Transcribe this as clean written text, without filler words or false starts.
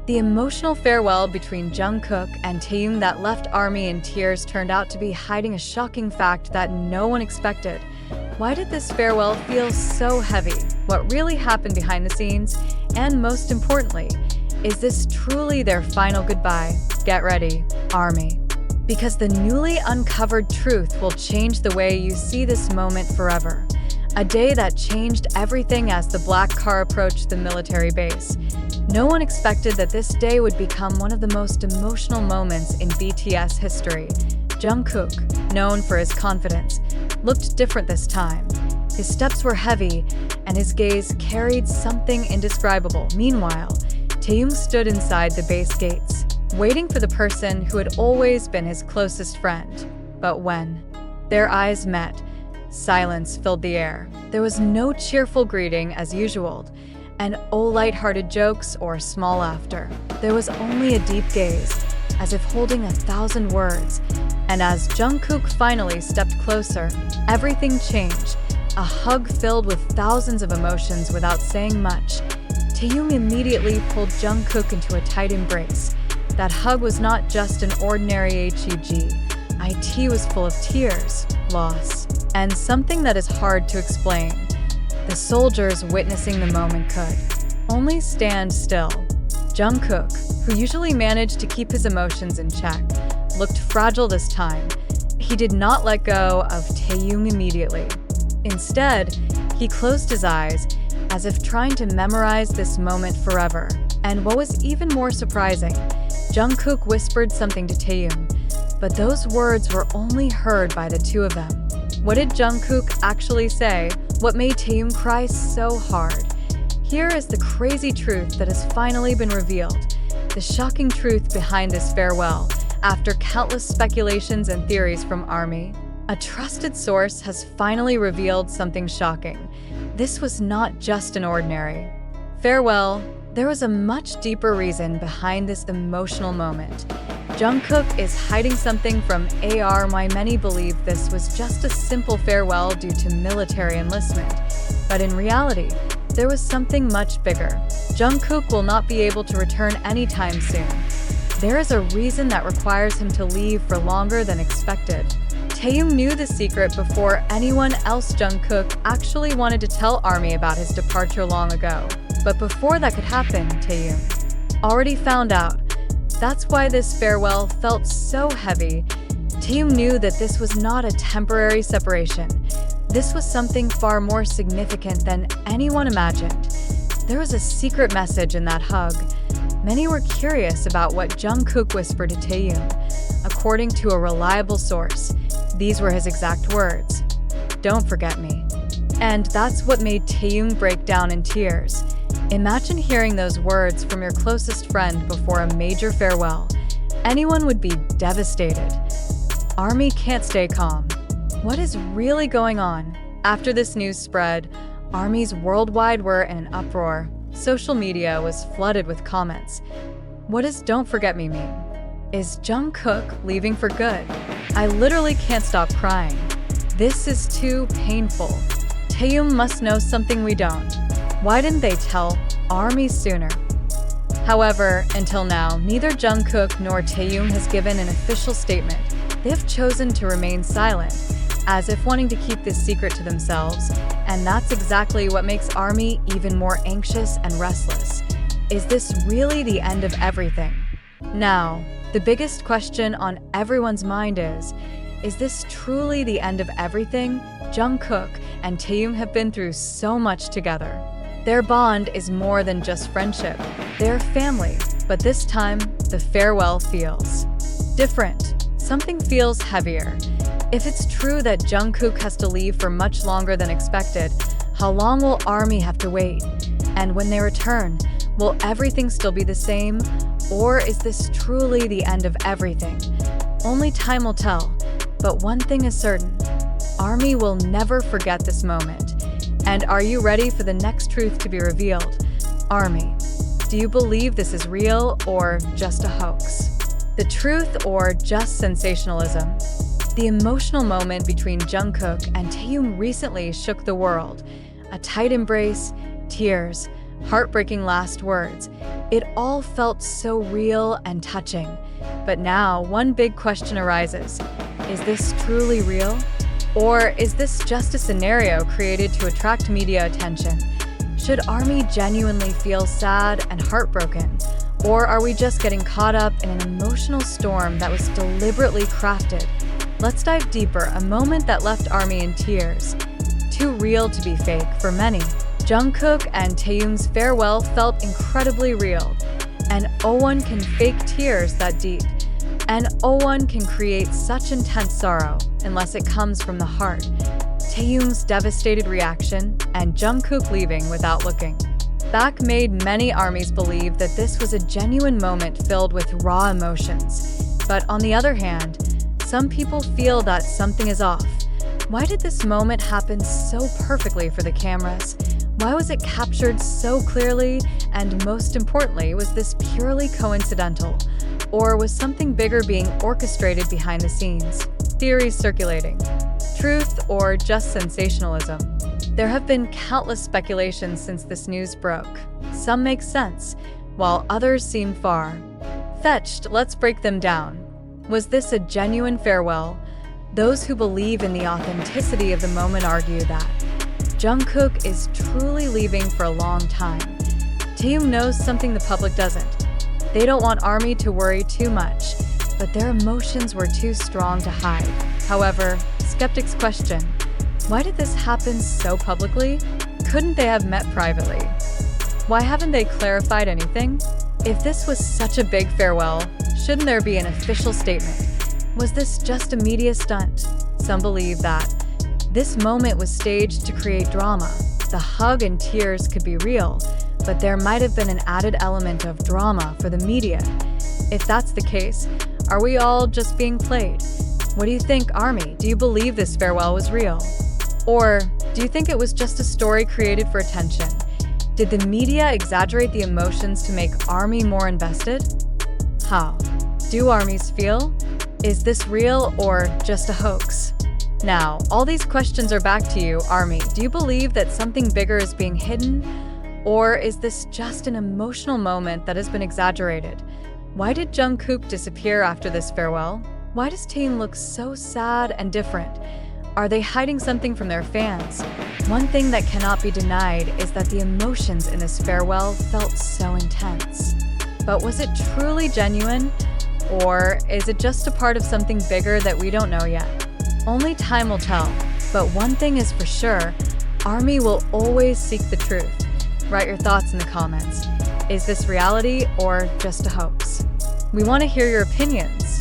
The emotional farewell between Jungkook and Taehyung that left ARMY in tears turned out to be hiding a shocking fact that no one expected. Why did this farewell feel so heavy? What really happened behind the scenes? And most importantly, is this truly their final goodbye? Get ready, ARMY. Because the newly uncovered truth will change the way you see this moment forever. A day that changed everything as the black car approached the military base. No one expected that this day would become one of the most emotional moments in BTS history. Jungkook, known for his confidence, looked different this time. His steps were heavy, and his gaze carried something indescribable. Meanwhile, Taehyung stood inside the base gates, waiting for the person who had always been his closest friend. But when their eyes met, silence filled the air. There was no cheerful greeting as usual, and light-hearted jokes or small laughter. There was only a deep gaze, as if holding 1,000 words. And as Jungkook finally stepped closer, everything changed. A hug filled with thousands of emotions without saying much. Taehyung immediately pulled Jungkook into a tight embrace. That hug was not just an ordinary hug. It was full of tears, loss, and something that is hard to explain. The soldiers witnessing the moment could only stand still. Jungkook, who usually managed to keep his emotions in check, looked fragile this time. He did not let go of Taehyung immediately. Instead, he closed his eyes as if trying to memorize this moment forever. And what was even more surprising, Jungkook whispered something to Taehyung, but those words were only heard by the two of them. What did Jungkook actually say? What made Taehyung cry so hard? Here is the crazy truth that has finally been revealed. The shocking truth behind this farewell, after countless speculations and theories from ARMY. A trusted source has finally revealed something shocking. This was not just an ordinary farewell. There was a much deeper reason behind this emotional moment. Jungkook is hiding something from ARMY. Many believe this was just a simple farewell due to military enlistment. But in reality, there was something much bigger. Jungkook will not be able to return anytime soon. There is a reason that requires him to leave for longer than expected. Taehyung knew the secret before anyone else. Jungkook actually wanted to tell ARMY about his departure long ago. But before that could happen, Taehyung already found out. That's why this farewell felt so heavy. Taehyung knew that this was not a temporary separation. This was something far more significant than anyone imagined. There was a secret message in that hug. Many were curious about what Jungkook whispered to Taehyung. According to a reliable source, these were his exact words: "Don't forget me." And that's what made Taehyung break down in tears. Imagine hearing those words from your closest friend before a major farewell. Anyone would be devastated. ARMY can't stay calm. What is really going on? After this news spread, ARMYs worldwide were in an uproar. Social media was flooded with comments. What does "don't forget me" mean? Is Jungkook leaving for good? I literally can't stop crying. This is too painful. Taehyung must know something we don't. Why didn't they tell ARMY sooner? However, until now, neither Jungkook nor Taehyung has given an official statement. They have chosen to remain silent, as if wanting to keep this secret to themselves, and that's exactly what makes ARMY even more anxious and restless. Is this really the end of everything? Now, the biggest question on everyone's mind is this truly the end of everything? Jungkook and Taehyung have been through so much together. Their bond is more than just friendship. They're family, but this time, the farewell feels different. Something feels heavier. If it's true that Jungkook has to leave for much longer than expected, how long will ARMY have to wait? And when they return, will everything still be the same? Or is this truly the end of everything? Only time will tell. But one thing is certain, ARMY will never forget this moment. And are you ready for the next truth to be revealed? ARMY, do you believe this is real or just a hoax? The truth or just sensationalism? The emotional moment between Jungkook and Taehyung recently shook the world. A tight embrace, tears, heartbreaking last words. It all felt so real and touching. But now, one big question arises. Is this truly real? Or is this just a scenario created to attract media attention? Should ARMY genuinely feel sad and heartbroken? Or are we just getting caught up in an emotional storm that was deliberately crafted? Let's dive deeper, a moment that left ARMY in tears. Too real to be fake for many. Jungkook and Taehyung's farewell felt incredibly real. And no one can fake tears that deep. And no one can create such intense sorrow unless it comes from the heart. Taehyung's devastated reaction and Jungkook leaving without looking back made many ARMYs believe that this was a genuine moment filled with raw emotions. But on the other hand, some people feel that something is off. Why did this moment happen so perfectly for the cameras? Why was it captured so clearly? And most importantly, was this purely coincidental? Or was something bigger being orchestrated behind the scenes? Theories circulating. Truth or just sensationalism? There have been countless speculations since this news broke. Some make sense, while others seem far-fetched. Let's break them down. Was this a genuine farewell? Those who believe in the authenticity of the moment argue that Jungkook is truly leaving for a long time. Taehyung knows something the public doesn't. They don't want ARMY to worry too much, but their emotions were too strong to hide. However, skeptics question, why did this happen so publicly? Couldn't they have met privately? Why haven't they clarified anything? If this was such a big farewell, shouldn't there be an official statement? Was this just a media stunt? Some believe that this moment was staged to create drama. The hug and tears could be real, but there might have been an added element of drama for the media. If that's the case, are we all just being played? What do you think, ARMY? Do you believe this farewell was real? Or do you think it was just a story created for attention? Did the media exaggerate the emotions to make ARMY more invested? How do ARMYs feel? Is this real or just a hoax? Now, all these questions are back to you, ARMY. Do you believe that something bigger is being hidden? Or is this just an emotional moment that has been exaggerated? Why did Jungkook disappear after this farewell? Why does Taehyung look so sad and different? Are they hiding something from their fans? One thing that cannot be denied is that the emotions in this farewell felt so intense. But was it truly genuine? Or is it just a part of something bigger that we don't know yet? Only time will tell. But one thing is for sure, ARMY will always seek the truth. Write your thoughts in the comments. Is this reality or just a hoax? We want to hear your opinions.